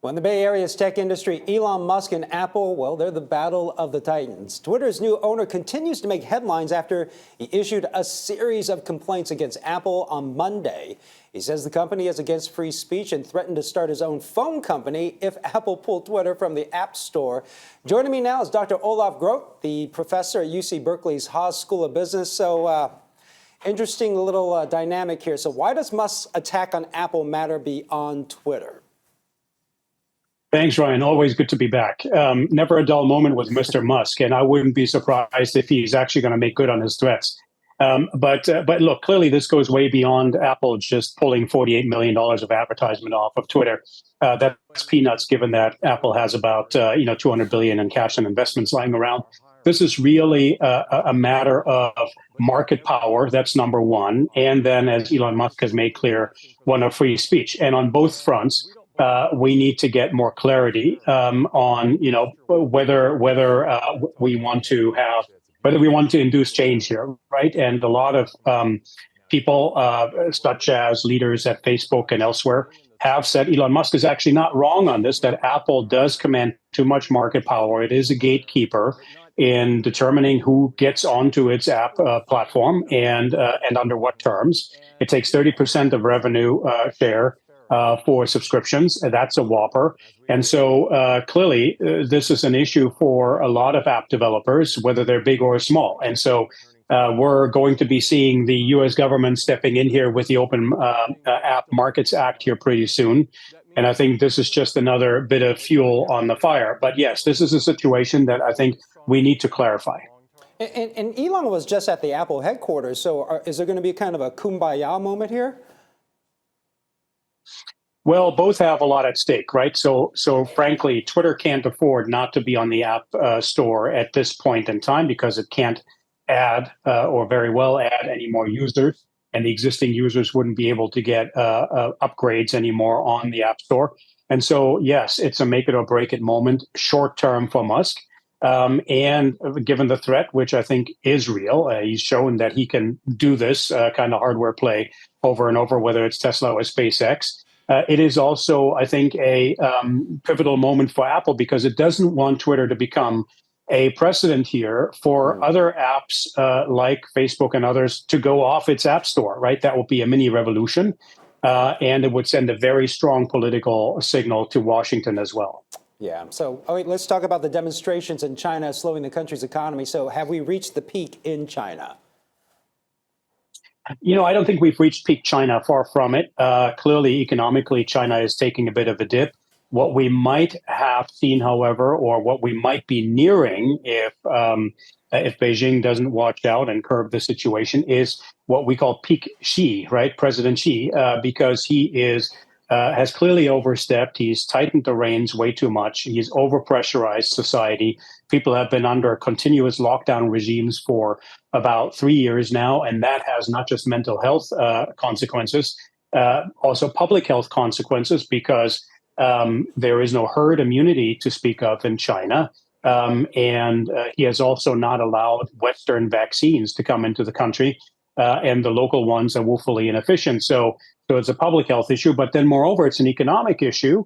Well, in the Bay Area's tech industry, Elon Musk and Apple, well, they're the battle of the titans. Twitter's new owner continues to make headlines after he issued a series of complaints against Apple on Monday. He says the company is against free speech and threatened to start his own phone company if Apple pulled Twitter from the App Store. Joining me now is Dr. Olaf Groth, the professor at UC Berkeley's Haas School of Business. So, interesting little dynamic here. So why does Musk's attack on Apple matter beyond Twitter? Thanks, Ryan. Always good to be back. Never a dull moment with Mr. Musk, and I wouldn't be surprised if he's actually going to make good on his threats. But look, clearly this goes way beyond Apple just pulling $48 million of advertisement off of Twitter. That's peanuts, given that Apple has about $200 billion in cash and investments lying around. This is really a matter of market power. That's number one. And then, as Elon Musk has made clear, one of free speech. And on both fronts, we need to get more clarity on, whether we want to induce change here, right? And a lot of people, such as leaders at Facebook and elsewhere, have said Elon Musk is actually not wrong on this, that Apple does command too much market power. It is a gatekeeper in determining who gets onto its app platform and under what terms. It takes 30% of revenue share for subscriptions. That's a whopper. And so clearly, this is an issue for a lot of app developers, whether they're big or small. And so we're going to be seeing the U.S. government stepping in here with the Open App Markets Act here pretty soon. And I think this is just another bit of fuel on the fire. But yes, this is a situation that I think we need to clarify. And Elon was just at the Apple headquarters. So is there going to be kind of a kumbaya moment here? Well, both have a lot at stake, right? So frankly, Twitter can't afford not to be on the App Store at this point in time because it can't add or very well add any more users. And the existing users wouldn't be able to get upgrades anymore on the App Store. And so, yes, it's a make it or break it moment short term for Musk. And given the threat, which I think is real, he's shown that he can do this kind of hardware play over and over, whether it's Tesla or SpaceX. It is also, I think, a pivotal moment for Apple because it doesn't want Twitter to become a precedent here for other apps like Facebook and others to go off its app store, right? That would be a mini revolution. And it would send a very strong political signal to Washington as well. Yeah. So let's talk about the demonstrations in China slowing the country's economy. So have we reached the peak in China? I don't think we've reached peak China, far from it. Clearly, economically, China is taking a bit of a dip. What we might have seen, however, or what we might be nearing if Beijing doesn't watch out and curb the situation, is what we call peak Xi, right? President Xi, because he has clearly overstepped. He's tightened the reins way too much. He's overpressurized society. People have been under continuous lockdown regimes for about 3 years now, and that has not just mental health consequences, also public health consequences, because there is no herd immunity to speak of in China. And he has also not allowed Western vaccines to come into the country, and the local ones are woefully inefficient. So it's a public health issue, but then moreover, it's an economic issue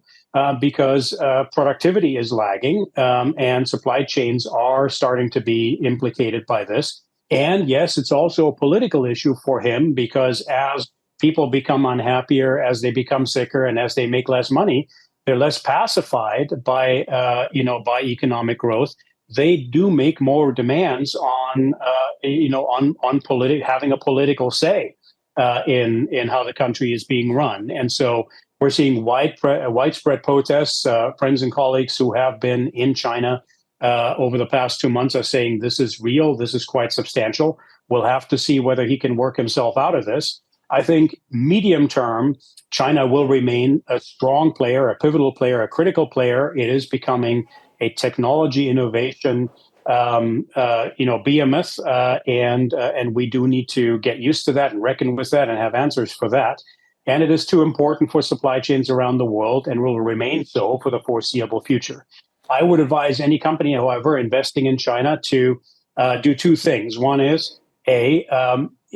because productivity is lagging and supply chains are starting to be implicated by this. And yes, it's also a political issue for him because as people become unhappier, as they become sicker, and as they make less money, they're less pacified by economic growth. They do make more demands on having a political say in how the country is being run. And so we're seeing widespread protests. Friends and colleagues who have been in China over the past 2 months are saying this is real, this is quite substantial. We'll have to see whether he can work himself out of this. I think medium term, China will remain a strong player, a pivotal player, a critical player. It is becoming a technology innovation behemoth, and we do need to get used to that and reckon with that and have answers for that. And it is too important for supply chains around the world and will remain so for the foreseeable future. I would advise any company, however, investing in China to do two things. One is,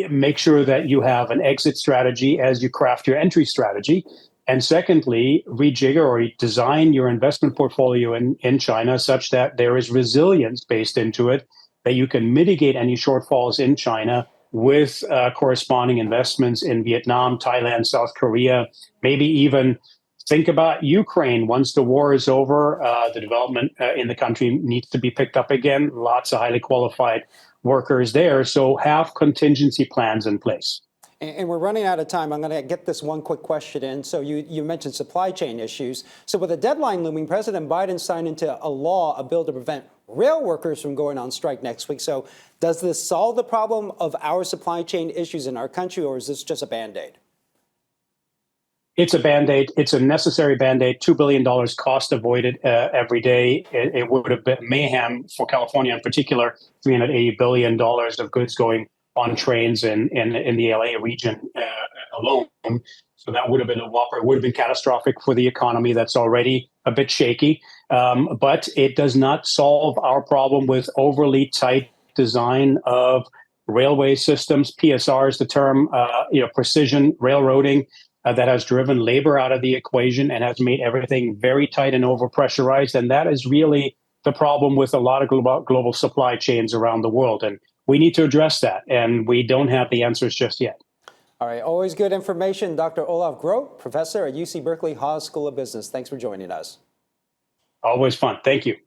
make sure that you have an exit strategy as you craft your entry strategy. And secondly, rejigger or design your investment portfolio in China such that there is resilience based into it, that you can mitigate any shortfalls in China with corresponding investments in Vietnam, Thailand, South Korea, maybe even think about Ukraine. Once the war is over, the development in the country needs to be picked up again. Lots of highly qualified workers there. So have contingency plans in place. And we're running out of time. I'm going to get this one quick question in. So you mentioned supply chain issues. So with a deadline looming, President Biden signed into a law, a bill to prevent rail workers from going on strike next week. So does this solve the problem of our supply chain issues in our country, or is this just a Band-Aid? It's a Band-Aid. It's a necessary Band-Aid. $2 billion cost avoided every day. It would have been mayhem for California in particular, $380 billion of goods going on trains in the LA region alone. So that would have been a whopper. It would have been catastrophic for the economy that's already a bit shaky. But it does not solve our problem with overly tight design of railway systems. PSR is the term, precision railroading that has driven labor out of the equation and has made everything very tight and overpressurized. And that is really the problem with a lot of global supply chains around the world. And we need to address that, and we don't have the answers just yet. All right, always good information. Dr. Olaf Groth, professor at UC Berkeley Haas School of Business. Thanks for joining us. Always fun. Thank you.